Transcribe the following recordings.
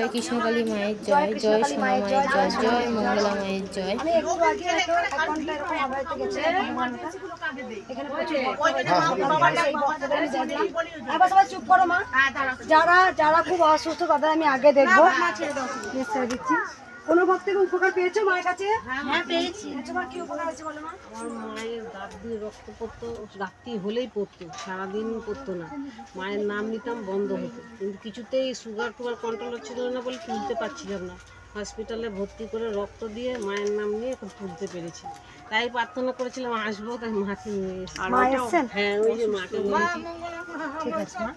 জয় কৃষ্ণকালী মায়ের জয়, জয় সোনা মায়ের জয়, জয় মঙ্গলা মায়ের জয়। চুপ করো মা। যারা যারা খুব অসুস্থ তাদের আমি আগে দেখবো, দিচ্ছি। কোনো ভক্ত থেকে উপকার পেয়েছো মায়ের কাছে? হ্যাঁ পেয়েছি। তোমার কি উপকার হয়েছে বলো মা? আমার মায়ের দাঁত দিয়ে রক্ত পড়তো, রাত্রি হলেই পড়তো, সারাদিন পড়তো না। মায়ের নাম নিতাম বন্ধ হতো, কিন্তু কিছুতেই সুগার টুগার কন্ট্রোল হচ্ছিল না বলে তুলতে পারছিলাম না। হসপিটালে ভর্তি করে রক্ত দিয়ে মায়ের নাম নিয়ে এখন তুলতে পেরেছি। তাই প্রার্থনা করেছিলাম আসবো, তাই মাকে নিয়ে এসেছি। হ্যাঁ ওই যে মাকে নিয়েছি। ঠিক আছে মা।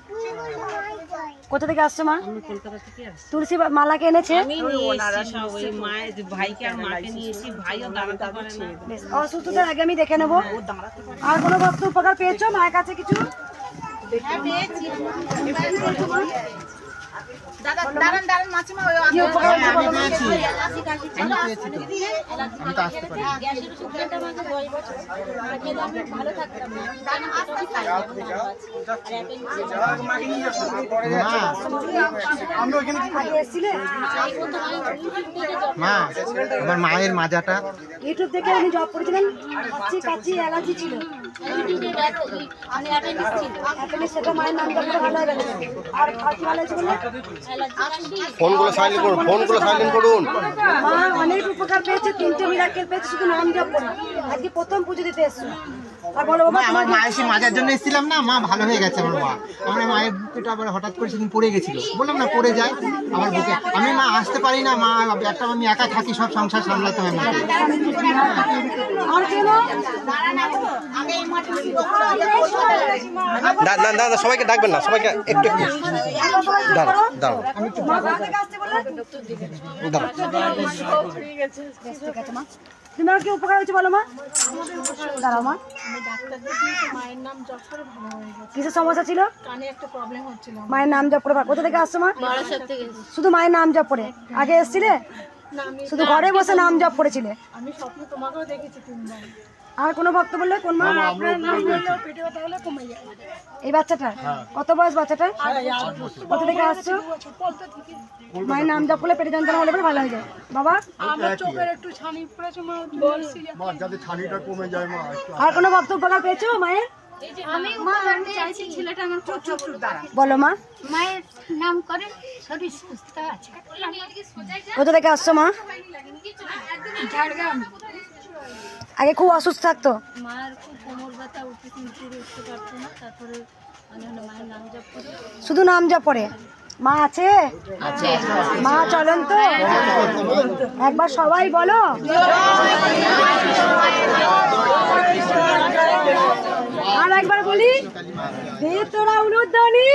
কোথা থেকে আসছো মা? আমি কলকাতা থেকে আসছি। তুলসী মালাকে এনেছে? আমি নিয়ে এসেছি সব, ওই মায়ের ভাইকে আর মাকে নিয়েছি। ভাইও দাঁড়াতে পারে না। অসুস্থতার আগে আমি দেখে নেবো। আর কোনো ভক্ত উপকার পেয়েছো মায়ের কাছে কিছু? আমার মায়ের মাজাটা ইউটিউব থেকে আমি জব করেছিলাম, কাছি অ্যালার্জি ছিল, সেটা মায়ের নাম করে ভালো হয়ে গেছে। আর কি ভালো হয়েছে বলে? ফোনগুলো সাইলেন্ট করুন, ফোনগুলো সাইলেন্ট করুন। মা অনেক উপকার পেয়েছে, 3টে মিরাকেল পেয়েছে শুধু নাম জপ করে। আজকে প্রথম পুজো দিতে এসছো। আর বলো বাবা, আমার মায়ের সে মাজার জন্য এসেছিলাম না, মা ভালো হয়ে গেছে আমার মা। আমার মায়ের বুকেটা আবার হঠাৎ করে সেদিন পড়ে গেছিল, বললাম না পড়ে যায় আমার বুকে। আমি মা আসতে পারি না, মা একটা আমি একা থাকি, সব সংসার সামলাতে হয় মাকে। দাদা সবাইকে ডাকবেন না, সবাইকে একটু একটু দাঁড়াও দাঁড়াও দাঁড়াও। তোমার কি উপকার হয়েছে বলো মা? দাঁড়াও মা। মায়ের নাম জপ করে ভালো হয়ে গেছে। কিসের সমস্যা ছিল? কানে একটা প্রবলেম হচ্ছিল। মায়ের নাম জপ করে। কোথা থেকে আসছো মা? শুধু মায়ের নাম জপ করে। আগে এসেছিলে? শুধু ঘরে বসে নাম জপ করেছিলে? আমি স্বপ্নে তোমাকেও দেখেছি 3 বার। আর কোনো ভক্ত বললে কোন মা? আপনার নাম বললেও পেটে ব্যথা হলে কমে যায়। এই বাচ্চাটা কত বয়স? বাচ্চাটা কোথা থেকে আসছো? মায়ের নাম জপ করলে পেটে যন্ত্রণা হলে ভালো হয়ে যায়। বাবা আমার চোখের একটু ছানি পড়েছে মা, বলছি মা যাতে ছানিটা কমে যায় মা। আর কোনো ভক্ত উপকার পেয়েছো মায়ের? আমি চাইছি ছেলেটা আমার চুপ দাঁড়া। বলো মা। মায়ের নাম করে শরীর সুস্থ আছে। কোথা থেকে আসছো মা? ঝাড়গ্রাম। আগে খুব অসুস্থ থাকতো? মায়ের খুব কোমর ব্যথা, উঠতে পারতো না। তারপরে মায়ের নাম জপ করে। শুধু নাম জপ করে? মা আছে? মা চলেন তো একবার সবাই বলো। আর একবার বলি, তোরা উলুধ্বনি।